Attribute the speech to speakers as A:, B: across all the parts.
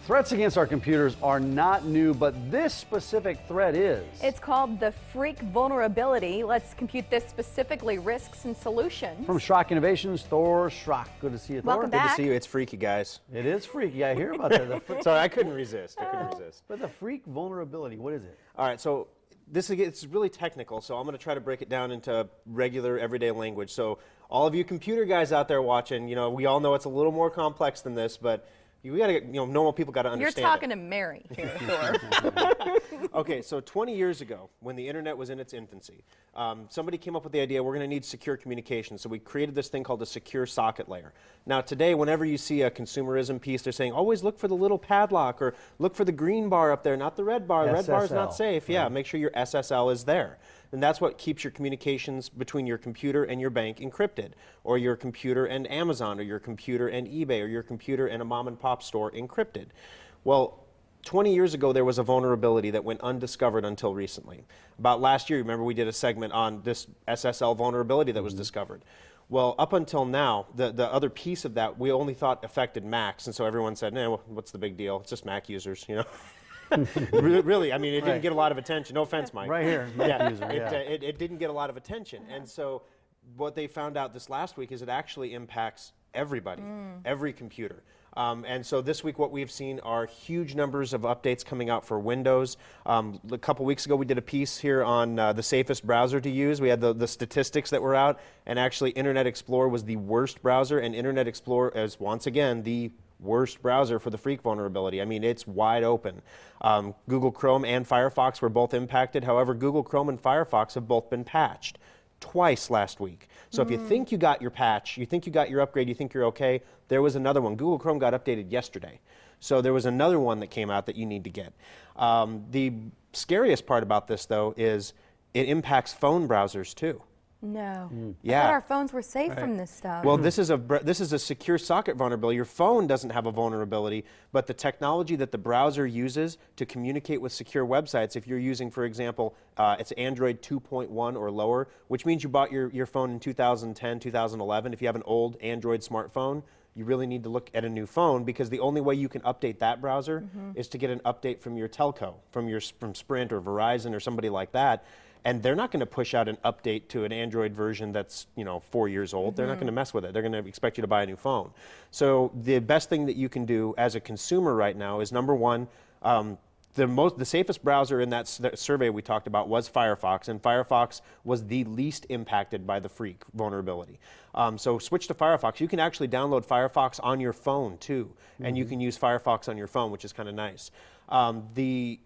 A: Threats against our computers are not new, but this specific threat is.
B: It's called the Schrock vulnerability. Let's compute this specifically, risks and solutions.
A: From Schrock Innovations, Thor Schrock. Good to see you, Thor.
B: Welcome back.
C: Good to see you. It's freaky, guys.
A: It is freaky. I hear about that.
C: Sorry, I couldn't resist.
A: But the Schrock vulnerability, what is it?
C: All right, so it's really technical, so I'm going to try to break it down into regular, everyday language. So all of you computer guys out there watching, we all know it's a little more complex than this, but we got to get, normal people got to understand.
B: You're talking to Mary here, Thor.
C: Okay, so 20 years ago, when the internet was in its infancy, somebody came up with the idea we're going to need secure communication. So we created this thing called a secure socket layer. Now today, whenever you see a consumerism piece, they're saying always look for the little padlock or look for the green bar up there, not the red bar. The red bar is not safe. Right. Yeah, make sure your SSL is there. And that's what keeps your communications between your computer and your bank encrypted, or your computer and Amazon, or your computer and eBay, or your computer and a mom and pop store encrypted. Well, 20 years ago, there was a vulnerability that went undiscovered until recently. About last year, remember we did a segment on this SSL vulnerability that was discovered. Well, up until now, the other piece of that, we only thought affected Macs, and so everyone said, well, what's the big deal? It's just Mac users, Really, I mean, it didn't get a lot of attention. No offense, Mike.
A: Right here, Mac user,
C: it didn't get a lot of attention. And so what they found out this last week is it actually impacts everybody, every computer. And so this week what we've seen are huge numbers of updates coming out for Windows. A couple weeks ago we did a piece here on the safest browser to use. We had the statistics that were out, and actually Internet Explorer was the worst browser, and Internet Explorer is once again the worst browser for the Schrock vulnerability. I mean, it's wide open. Google Chrome and Firefox were both impacted. However, Google Chrome and Firefox have both been patched twice last week. So if you think you got your patch, you think you got your upgrade, you think you're okay, there was another one. Google Chrome got updated yesterday. So there was another one that came out that you need to get. The scariest part about this, though, is it impacts phone browsers, too.
B: No.
C: Yeah.
B: I thought our phones were safe from this stuff.
C: Well, this is a secure socket vulnerability. Your phone doesn't have a vulnerability, but the technology that the browser uses to communicate with secure websites, if you're using, for example, it's Android 2.1 or lower, which means you bought your phone in 2010, 2011. If you have an old Android smartphone, you really need to look at a new phone, because the only way you can update that browser is to get an update from your telco, from Sprint or Verizon or somebody like that. And they're not going to push out an update to an Android version that's 4 years old. They're not going to mess with it. They're going to expect you to buy a new phone. So the best thing that you can do as a consumer right now is, number one, the safest browser in that survey we talked about was Firefox, and Firefox was the least impacted by the Schrock vulnerability. So switch to Firefox. You can actually download Firefox on your phone too, and you can use Firefox on your phone, which is kind of nice. The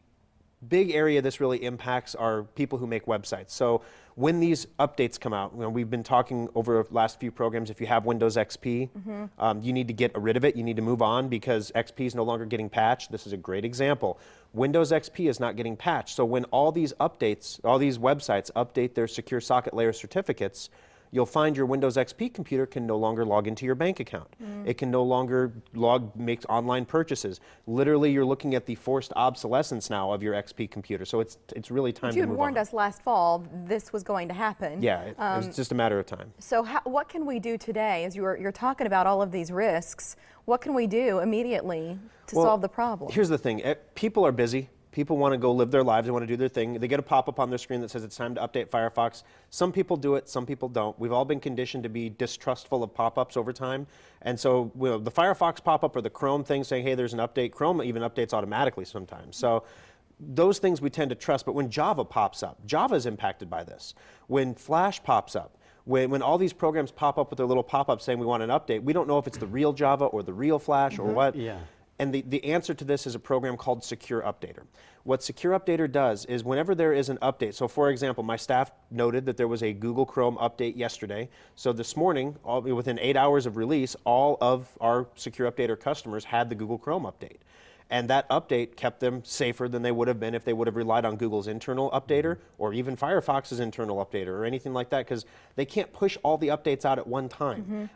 C: big area this really impacts are people who make websites. So when these updates come out, we've been talking over the last few programs, if you have Windows XP, you need to get rid of it. You need to move on, because XP is no longer getting patched. This is a great example. Windows XP is not getting patched. So when all these updates, all these websites update their secure socket layer certificates, you'll find your Windows XP computer can no longer log into your bank account. It can no longer make online purchases. Literally, you're looking at the forced obsolescence now of your XP computer. So it's really time to move on.
B: You had warned us last fall this was going to happen.
C: Yeah, it was just a matter of time.
B: So what can we do today, as you're talking about all of these risks? What can we do immediately to solve the problem?
C: Here's the thing. People are busy. People want to go live their lives. They want to do their thing. They get a pop-up on their screen that says it's time to update Firefox. Some people do it, some people don't. We've all been conditioned to be distrustful of pop-ups over time. And so the Firefox pop-up or the Chrome thing saying, hey, there's an update. Chrome even updates automatically sometimes. So those things we tend to trust. But when Java pops up, Java is impacted by this. When Flash pops up, when all these programs pop up with their little pop-up saying we want an update, we don't know if it's the real Java or the real Flash or what.
A: Yeah.
C: And the answer to this is a program called Secure Updater. What Secure Updater does is whenever there is an update, so for example, my staff noted that there was a Google Chrome update yesterday. So this morning, within 8 hours of release, all of our Secure Updater customers had the Google Chrome update. And that update kept them safer than they would have been if they would have relied on Google's internal updater or even Firefox's internal updater or anything like that, because they can't push all the updates out at one time.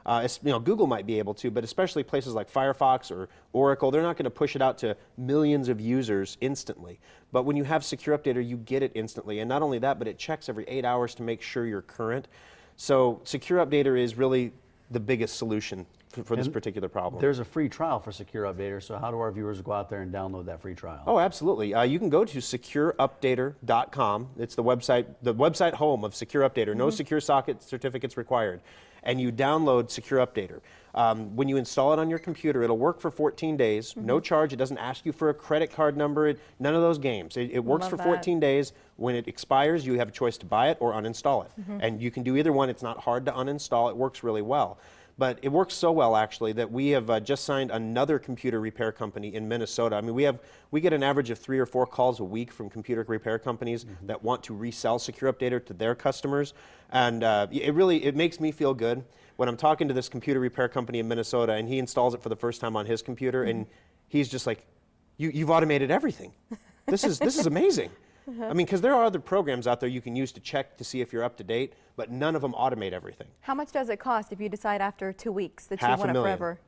C: Google might be able to, but especially places like Firefox or Oracle, they're not going to push it out to millions of users instantly. But when you have Secure Updater, you get it instantly. And not only that, but it checks every 8 hours to make sure you're current. So Secure Updater is really the biggest solution for this particular problem.
A: There's a free trial for Secure Updater, so how do our viewers go out there and download that free trial?
C: Oh, absolutely. You can go to secureupdater.com. It's the website home of Secure Updater. No secure socket certificates required. And you download Secure Updater. When you install it on your computer, it'll work for 14 days, no charge. It doesn't ask you for a credit card number, none of those games. It works
B: Love
C: for
B: that.
C: 14 days. When it expires, you have a choice to buy it or uninstall it. And you can do either one. It's not hard to uninstall. It works really well. But it works so well, actually, that we have just signed another computer repair company in Minnesota. I mean, we get an average of 3 or 4 calls a week from computer repair companies that want to resell Secure Updater to their customers. And it makes me feel good when I'm talking to this computer repair company in Minnesota and he installs it for the first time on his computer and he's just like, you've automated everything. This is amazing. I mean, because there are other programs out there you can use to check to see if you're up to date, but none of them automate everything.
B: How much does it cost if you decide after 2 weeks that you want it
C: $500,000.
B: forever?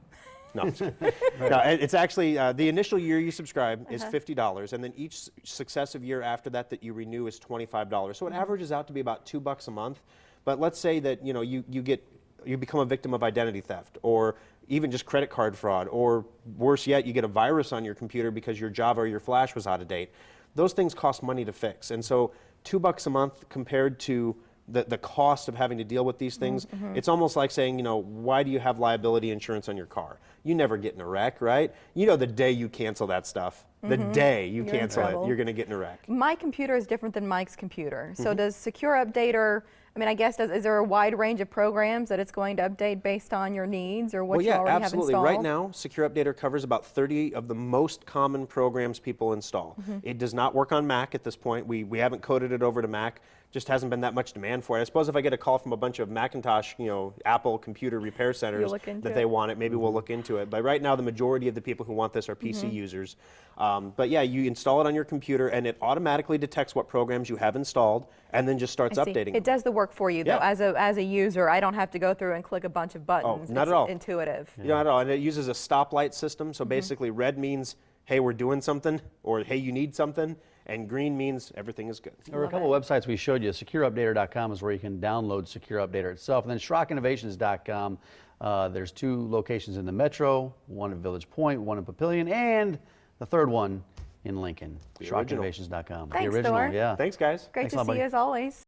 C: No, I'm just kidding. No, it's actually, the initial year you subscribe is $50, and then each successive year after that you renew is $25. So it averages out to be about $2 a month. But let's say that you become a victim of identity theft, or even just credit card fraud, or worse yet, you get a virus on your computer because your Java or your Flash was out of date. Those things cost money to fix. And so $2 a month compared to the cost of having to deal with these things, it's almost like saying, why do you have liability insurance on your car? You never get in a wreck, right? The day you cancel that stuff, the day you
B: You're in
C: cancel
B: trouble.
C: it, you're going to get in a wreck.
B: My computer is different than Mike's computer. So does Secure Updater, I mean, I guess, is there a wide range of programs that it's going to update based on your needs or what
C: Well,
B: you
C: yeah,
B: already
C: absolutely.
B: have installed?
C: Right now, Secure Updater covers about 30 of the most common programs people install. It does not work on Mac at this point. We haven't coded it over to Mac. Just hasn't been that much demand for it. I suppose if I get a call from a bunch of Macintosh, Apple computer repair centers
B: look into
C: that
B: it.
C: they want it, maybe we'll look into it. But right now, the majority of the people who want this are PC users. But yeah, you install it on your computer and it automatically detects what programs you have installed and then just starts
B: I see.
C: updating
B: It does the work for you, though.
C: Yeah.
B: As a user, I don't have to go through and click a bunch of buttons.
C: not
B: It's
C: at all.
B: intuitive.
C: Not at all. And it uses a stoplight system. So basically, red means, hey, we're doing something, or hey, you need something. And green means everything is good.
A: There were a couple of websites we showed you. SecureUpdater.com is where you can download Secure Updater itself. And then SchrockInnovations.com. There's 2 locations in the metro, one at Village Point, one in Papillion, and the third one in Lincoln.
C: The original.
A: SchrockInnovations.com.
B: Thanks,
A: the original,
B: Thor.
A: yeah.
C: Thanks, guys.
B: Great
A: Thanks a
B: to
A: lot,
B: see
A: buddy.
B: you as always.